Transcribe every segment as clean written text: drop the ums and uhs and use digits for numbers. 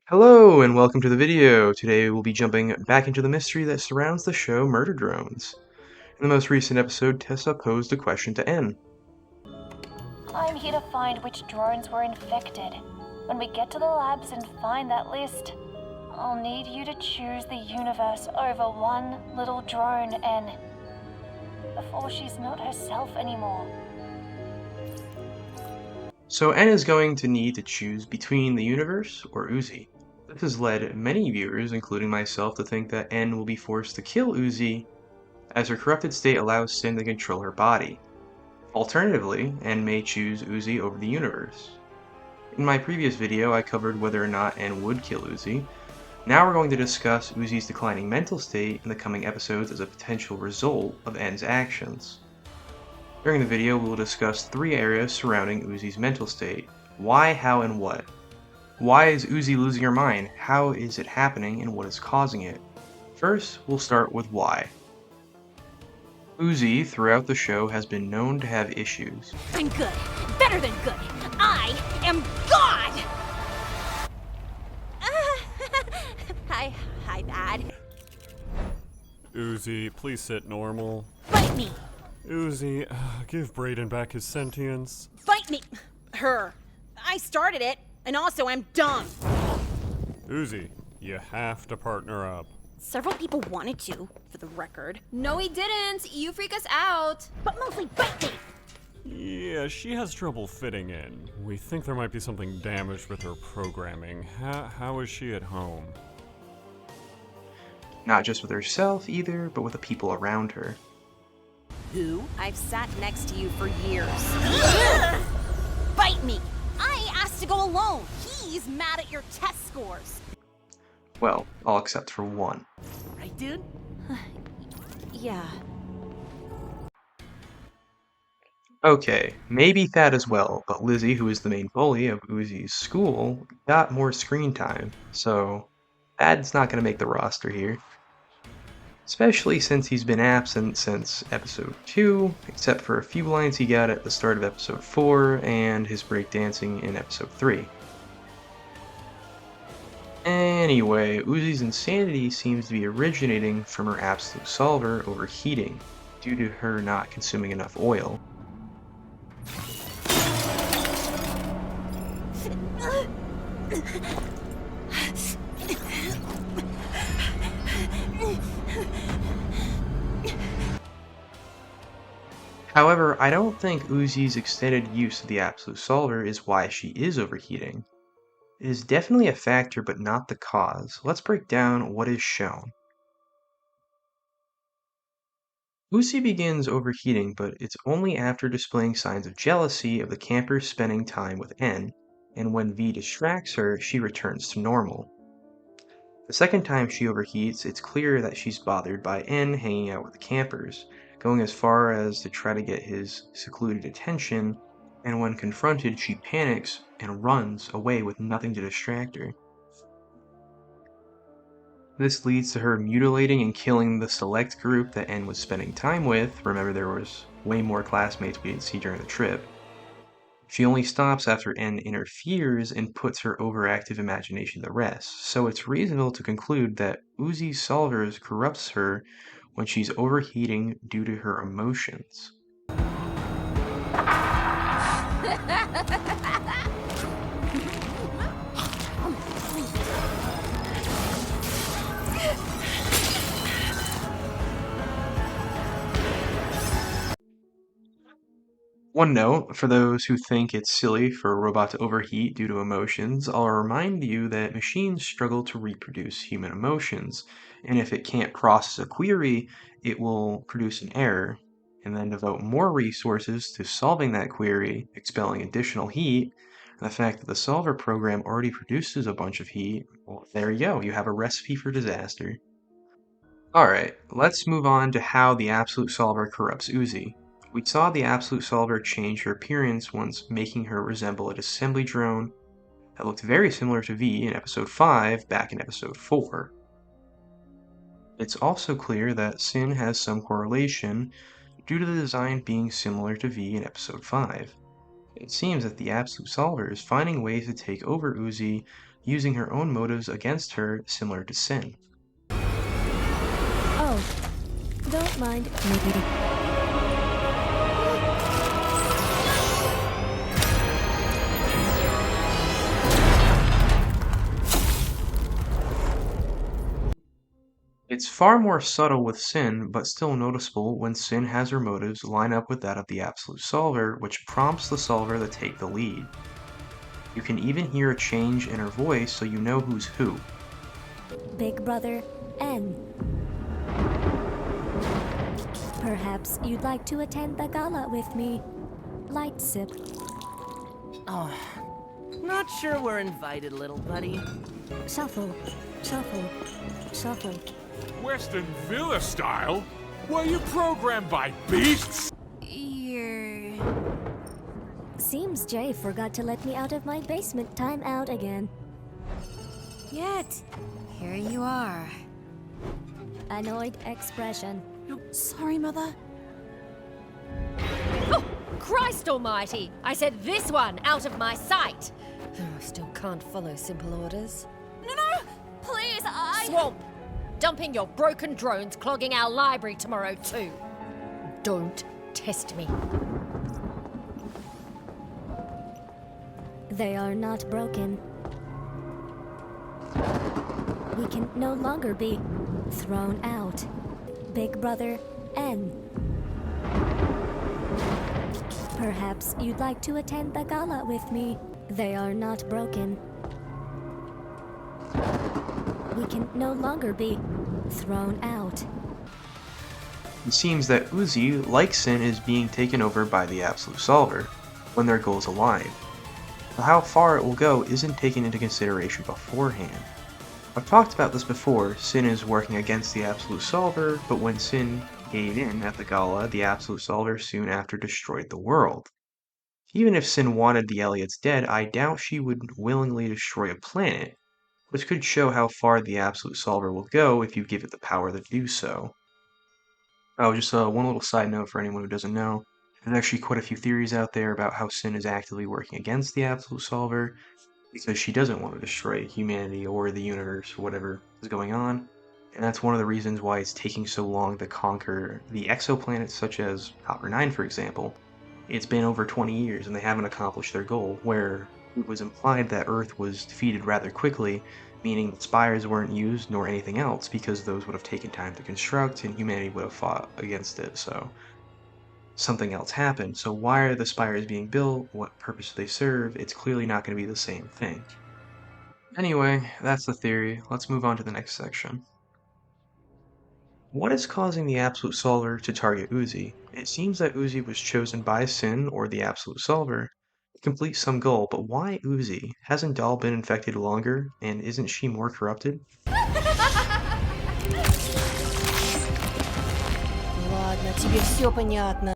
Hello and welcome to the video. Today we'll be jumping back into the mystery that surrounds the show Murder Drones. In the most recent episode, Tessa posed a question to N. I'm here to find which drones were infected. When we get to the labs and find that list, I'll need you to choose the universe over one little drone, N, before she's not herself anymore. So N is going to need to choose between the universe or Uzi. This has led many viewers, including myself, to think that N will be forced to kill Uzi as her corrupted state allows Sin to control her body. Alternatively, N may choose Uzi over the universe. In my previous video, I covered whether or not N would kill Uzi. Now we're going to discuss Uzi's declining mental state in the coming episodes as a potential result of N's actions. During the video, we will discuss three areas surrounding Uzi's mental state. Why, how, and what. Why is Uzi losing her mind? How is it happening, and what is causing it? First, we'll start with why. Uzi, throughout the show, has been known to have issues. I'm good. Better than good. I am God! Hi, Dad. Uzi, please sit normal. Bite me! Uzi, give Brayden back his sentience. Bite me! Her. I started it, and also I'm done. Uzi, you have to partner up. Several people wanted to, for the record. No, he didn't. You freak us out. But mostly bite me! Yeah, she has trouble fitting in. We think there might be something damaged with her programming. How is she at home? Not just with herself either, but with the people around her. Who? I've sat next to you for years. Bite me! I asked to go alone. He's mad at your test scores. Well, all except for one. Right, dude? Yeah. Okay, maybe Thad as well, but Lizzie, who is the main bully of Uzi's school, got more screen time, so Thad's not going to make the roster here. Especially since he's been absent since episode 2, except for a few lines he got at the start of episode 4 and his breakdancing in episode 3. Anyway, Uzi's insanity seems to be originating from her absolute solver overheating, due to her not consuming enough oil. However, I don't think Uzi's extended use of the absolute solver is why she is overheating. It is definitely a factor, but not the cause. Let's break down what is shown. Uzi begins overheating, but it's only after displaying signs of jealousy of the campers spending time with N, and when V distracts her, she returns to normal. The second time she overheats, it's clear that she's bothered by N hanging out with the campers, going as far as to try to get his secluded attention, and when confronted, she panics and runs away with nothing to distract her. This leads to her mutilating and killing the select group that N was spending time with. Remember, there was way more classmates we didn't see during the trip. She only stops after N interferes and puts her overactive imagination to rest, so it's reasonable to conclude that Uzi's solvers corrupts her when she's overheating due to her emotions. One note, for those who think it's silly for a robot to overheat due to emotions, I'll remind you that machines struggle to reproduce human emotions, and if it can't process a query, it will produce an error, and then devote more resources to solving that query, expelling additional heat. And the fact that the solver program already produces a bunch of heat, well, there you go, you have a recipe for disaster. Alright, let's move on to how the Absolute Solver corrupts Uzi. We saw the Absolute Solver change her appearance once, making her resemble an assembly drone that looked very similar to V in episode 5 back in episode 4. It's also clear that Sin has some correlation due to the design being similar to V in episode 5. It seems that the Absolute Solver is finding ways to take over Uzi, using her own motives against her, similar to Sin. Oh, don't mind me. It's far more subtle with Sin, but still noticeable when Sin has her motives line up with that of the Absolute Solver, which prompts the Solver to take the lead. You can even hear a change in her voice so you know who's who. Big Brother N. Perhaps you'd like to attend the gala with me. Light sip. Oh, not sure we're invited, little buddy. Shuffle, shuffle, shuffle. Western Villa style? Were you programmed by beasts? You're... Seems Jay forgot to let me out of my basement timeout again. Yet, here you are. Annoyed expression. Sorry, Mother. Oh, Christ almighty! I said this one out of my sight! I still can't follow simple orders. No, please, Swamp! Dumping your broken drones clogging our library tomorrow too. Don't test me. They are not broken. We can no longer be thrown out. Big Brother N. Perhaps you'd like to attend the gala with me. They are not broken. We can no longer be thrown out. It seems that Uzi, like Sin, is being taken over by the Absolute Solver when their goals align. But how far it will go isn't taken into consideration beforehand. I've talked about this before. Sin is working against the Absolute Solver, but when Sin gave in at the gala, the Absolute Solver soon after destroyed the world. Even if Sin wanted the Elliots dead, I doubt she would willingly destroy a planet, which could show how far the Absolute Solver will go if you give it the power to do so. Oh, just one little side note for anyone who doesn't know. There's actually quite a few theories out there about how Sin is actively working against the Absolute Solver, because she doesn't want to destroy humanity or the universe or whatever is going on. And that's one of the reasons why it's taking so long to conquer the exoplanets such as Copper 9, for example. It's been over 20 years and they haven't accomplished their goal, where it was implied that Earth was defeated rather quickly, meaning that spires weren't used nor anything else because those would have taken time to construct and humanity would have fought against it, so something else happened. So why are the spires being built? What purpose do they serve? It's clearly not going to be the same thing. Anyway, that's the theory. Let's move on to the next section. What is causing the Absolute Solver to target Uzi? It seems that Uzi was chosen by Sin, or the Absolute Solver, to complete some goal, but why Uzi? Hasn't Doll been infected longer, and isn't she more corrupted? Ладно, тебе все понятно.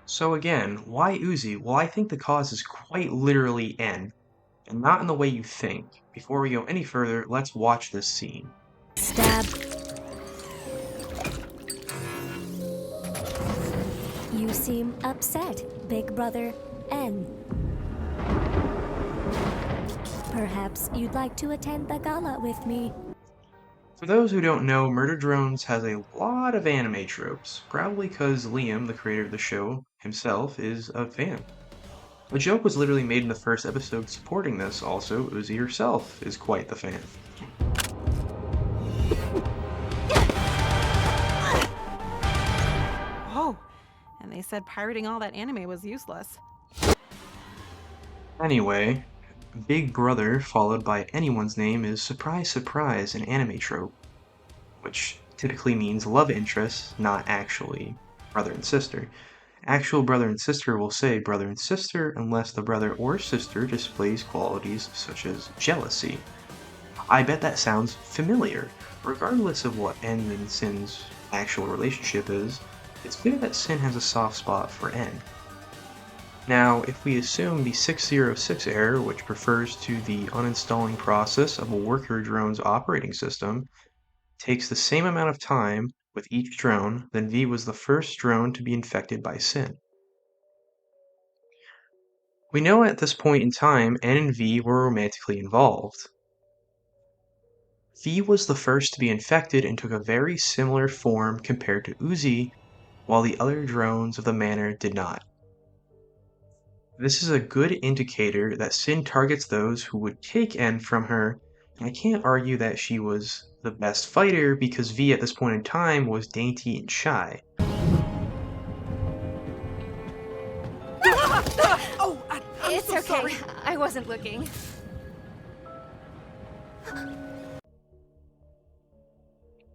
So again, why Uzi? Well, I think the cause is quite literally N, and not in the way you think. Before we go any further, let's watch this scene. Stab. You seem upset, Big Brother N. Perhaps you'd like to attend the gala with me. For those who don't know, Murder Drones has a lot of anime tropes, probably because Liam, the creator of the show, himself is a fan. A joke was literally made in the first episode supporting this. Also, Uzi herself is quite the fan. Whoa, and they said pirating all that anime was useless. Anyway, Big Brother followed by anyone's name is surprise surprise an anime trope, which typically means love interest, not actually brother and sister. Actual brother and sister will say brother and sister unless the brother or sister displays qualities such as jealousy. I bet that sounds familiar. Regardless of what N and Sin's actual relationship is, it's clear that Sin has a soft spot for N. Now, if we assume the 606 error, which refers to the uninstalling process of a worker drone's operating system, takes the same amount of time with each drone, then V was the first drone to be infected by Sin. We know at this point in time N and V were romantically involved. V was the first to be infected and took a very similar form compared to Uzi, while the other drones of the manor did not. This is a good indicator that Sin targets those who would take N from her, and I can't argue that she was the best fighter because V at this point in time was dainty and shy. Oh, I'm It's so okay. sorry. I wasn't looking.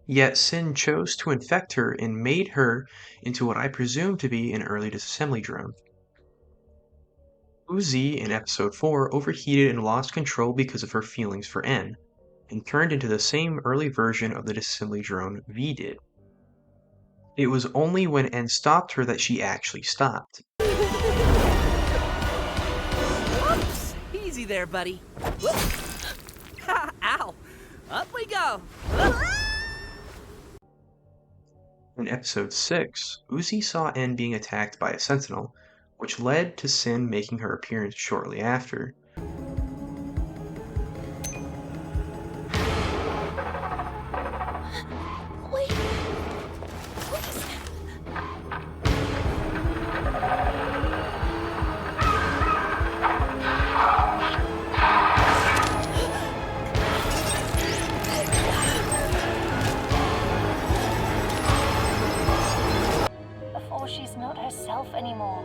Yet Sin chose to infect her and made her into what I presume to be an early disassembly drone. Uzi in episode 4 overheated and lost control because of her feelings for N, and turned into the same early version of the disassembly drone V did. It was only when N stopped her that she actually stopped. Whoops. Easy there, buddy. Ow. Up we go. In episode 6, Uzi saw N being attacked by a sentinel, which led to Sin making her appearance shortly after. Wait. Before she's not herself anymore.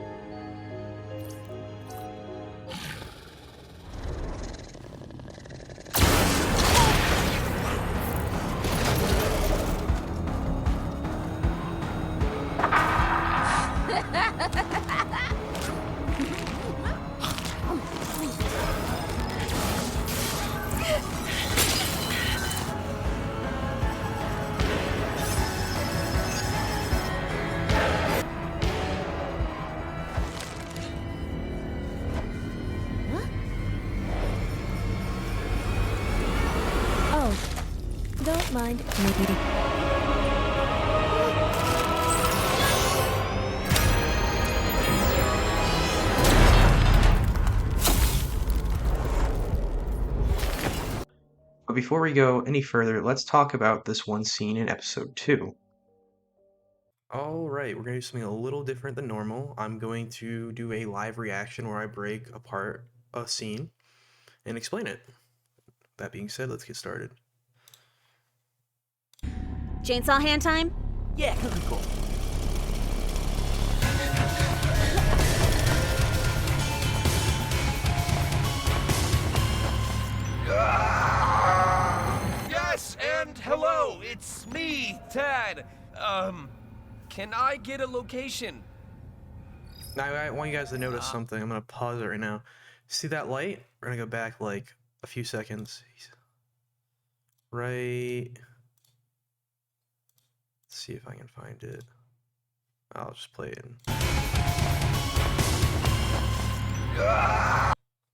Oh, don't mind. Maybe. But before we go any further, let's talk about this one scene in episode 2. Alright, we're going to do something a little different than normal. I'm going to do a live reaction where I break apart a scene and explain it. That being said, let's get started. Chainsaw hand time? Yeah, cool. Yes, and hello, it's me, Tad. Can I get a location? Now, I want you guys to notice something. I'm going to pause it right now. See that light? We're going to go back like a few seconds. Right. Let's see if I can find it. I'll just play it.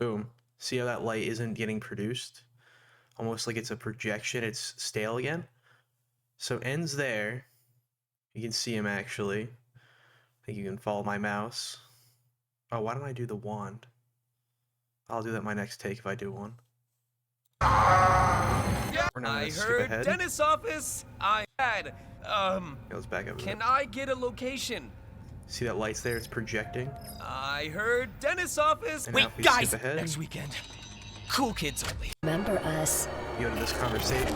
Boom. See how that light isn't getting produced? Almost like it's a projection. It's stale again. So N's there. You can see him actually. I think you can follow my mouse. Oh, why don't I do the wand? I'll do that my next take if I do one. Yeah, I heard ahead. dentist's office. I had, Goes back up. can I get a location? See that light's there? It's projecting. I heard dentist's office. And Wait, now if we guys, skip ahead, next weekend. Cool kids only. Remember us. you go to this conversation,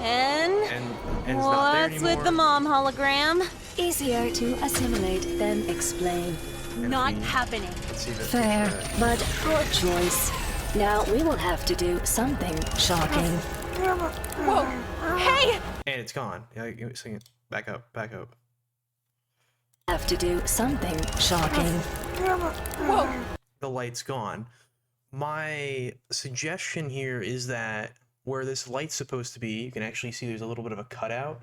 And and it's not there what's anymore. with the mom hologram? Easier to assimilate than explain. Not we- happening. Let's see if it Fair, fixes that. but poor choice. Now we will have to do something shocking. Whoa! Hey! And it's gone. Yeah, you sing it. Back up. Back up. Have to do something shocking. Whoa! The light's gone. My suggestion here is that where this light's supposed to be, you can actually see there's a little bit of a cutout.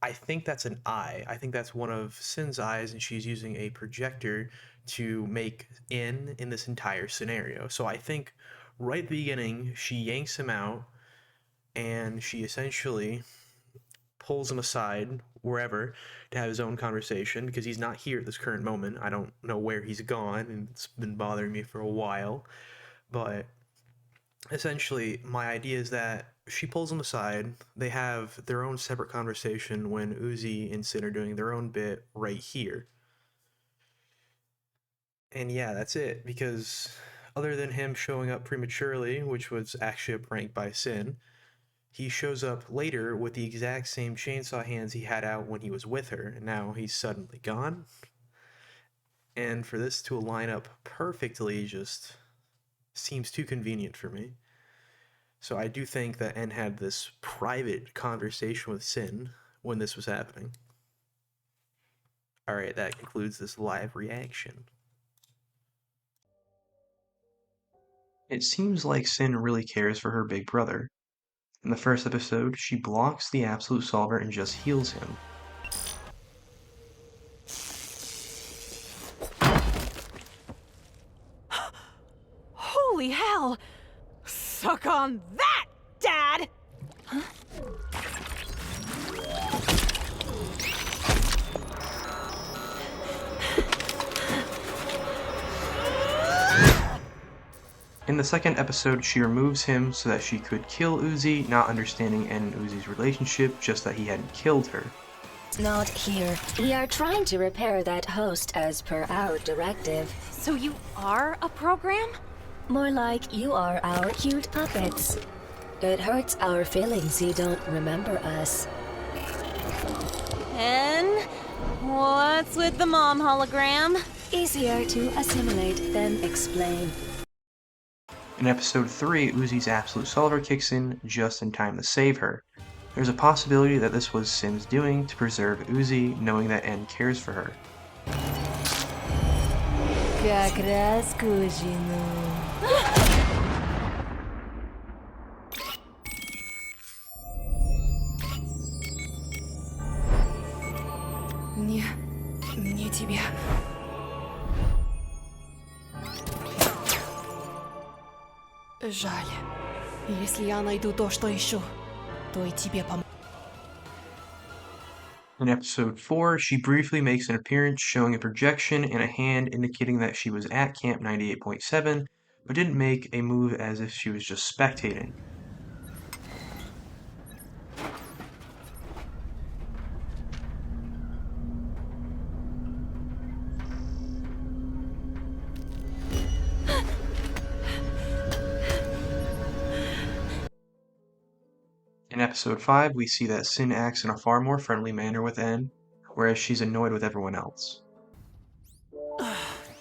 I think that's an eye. I think that's one of Sin's eyes, and she's using a projector to make in this entire scenario. So I think right at the beginning, she yanks him out, and she essentially pulls him aside wherever to have his own conversation because he's not here at this current moment. I don't know where he's gone, and it's been bothering me for a while. But essentially, my idea is that she pulls him aside. They have their own separate conversation when Uzi and Sin are doing their own bit right here. And yeah, that's it, because other than him showing up prematurely, which was actually a prank by Sin, he shows up later with the exact same chainsaw hands he had out when he was with her, and now he's suddenly gone. And for this to line up perfectly just seems too convenient for me. So I do think that N had this private conversation with Sin when this was happening. Alright, that concludes this live reaction. It seems like Sin really cares for her big brother. In the first episode, she blocks the Absolute Solver and just heals him. Holy hell! Suck on that, Dad! Huh? In the second episode, she removes him so that she could kill Uzi, not understanding N and Uzi's relationship, just that he hadn't killed her. Not here. We are trying to repair that host as per our directive. So you are a program? More like you are our cute puppets. It hurts our feelings you don't remember us. And what's with the mom hologram? Easier to assimilate than explain. In episode 3, Uzi's Absolute Solver kicks in just in time to save her. There's a possibility that this was Sin's doing to preserve Uzi, knowing that N cares for her. Как раз к ужину. Не тебя. Жаль. Если я найду то, что ищу, то и тебе помогу. In episode 4, she briefly makes an appearance showing a projection and a hand indicating that she was at Camp 98.7, but didn't make a move as if she was just spectating. In episode 5, we see that Sin acts in a far more friendly manner with N, whereas she's annoyed with everyone else.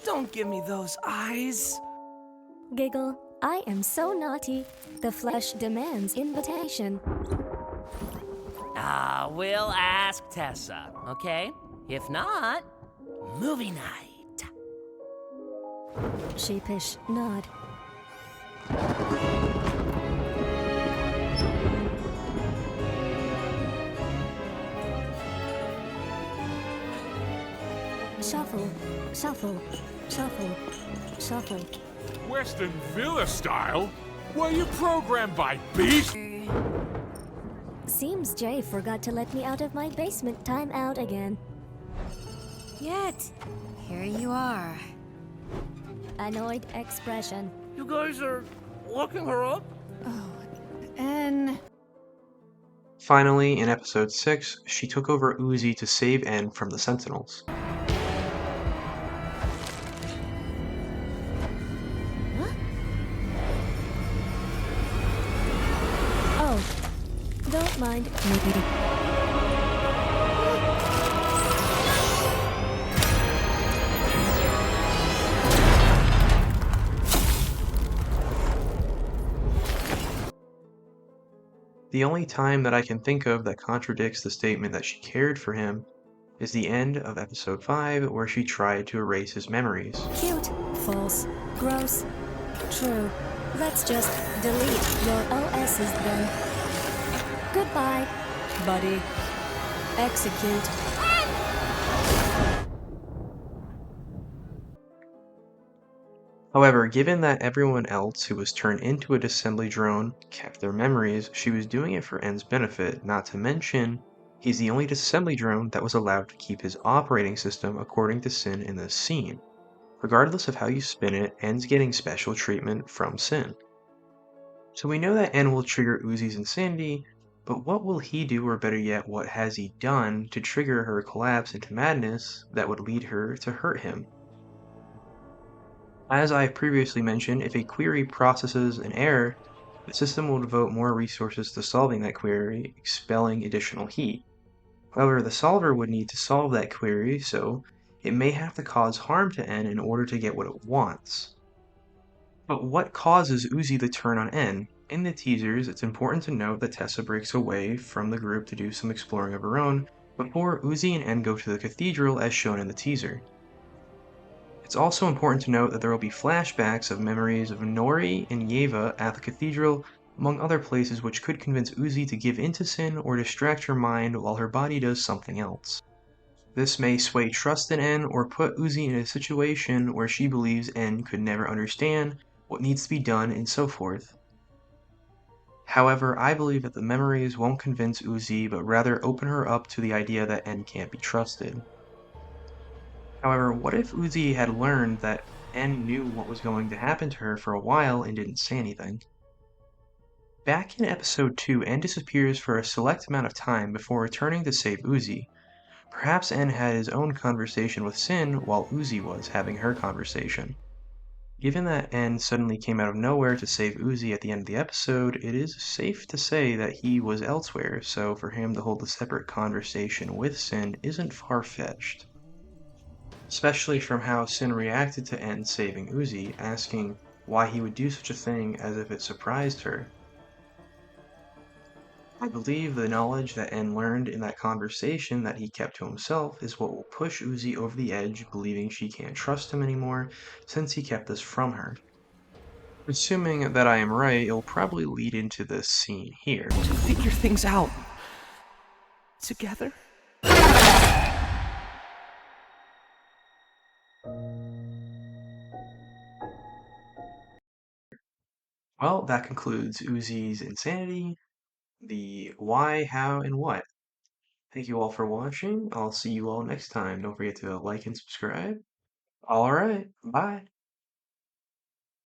Don't give me those eyes. Giggle, I am so naughty. The flesh demands invitation. We'll ask Tessa, okay? If not, movie night. Sheepish nod. Shuffle, shuffle, shuffle, shuffle. Western Villa style? Were you programmed by beast? Seems Jay forgot to let me out of my basement timeout again. Yet, here you are. Annoyed expression. You guys are locking her up? Oh, and... Finally, in episode 6, she took over Uzi to save N from the Sentinels. Don't mind me. The only time that I can think of that contradicts the statement that she cared for him is the end of episode 5, where she tried to erase his memories. Cute, false, gross, true. Let's just delete your OSs then. Goodbye, buddy. Execute. However, given that everyone else who was turned into a disassembly drone kept their memories, she was doing it for N's benefit, not to mention He's the only disassembly drone that was allowed to keep his operating system according to Sin in this scene. Regardless of how you spin it, N's getting special treatment from Sin. So we know that N will trigger Uzi's insanity, but what will he do, or better yet, what has he done to trigger her collapse into madness that would lead her to hurt him? As I previously mentioned, if a query processes an error, the system will devote more resources to solving that query, expelling additional heat. However, the solver would need to solve that query, so it may have to cause harm to N in order to get what it wants. But what causes Uzi to turn on N? In the teasers, it's important to note that Tessa breaks away from the group to do some exploring of her own before Uzi and N go to the cathedral as shown in the teaser. It's also important to note that there will be flashbacks of memories of Nori and Yeva at the cathedral, among other places which could convince Uzi to give in to Sin or distract her mind while her body does something else. This may sway trust in N or put Uzi in a situation where she believes N could never understand what needs to be done and so forth. However, I believe that the memories won't convince Uzi but rather open her up to the idea that N can't be trusted. However, what if Uzi had learned that N knew what was going to happen to her for a while and didn't say anything? Back in episode 2, N disappears for a select amount of time before returning to save Uzi. Perhaps N had his own conversation with Sin while Uzi was having her conversation. Given that N suddenly came out of nowhere to save Uzi at the end of the episode, it is safe to say that he was elsewhere, so for him to hold a separate conversation with Sin isn't far-fetched. Especially from how Sin reacted to N saving Uzi, asking why he would do such a thing as if it surprised her. I believe the knowledge that N learned in that conversation that he kept to himself is what will push Uzi over the edge, believing she can't trust him anymore since he kept this from her. Assuming that I am right, it'll probably lead into this scene here. To figure things out together? Well, that concludes Uzi's Insanity, the why, how, and what. Thank you all for watching. I'll see you all next time. Don't forget to like and subscribe. Alright, bye.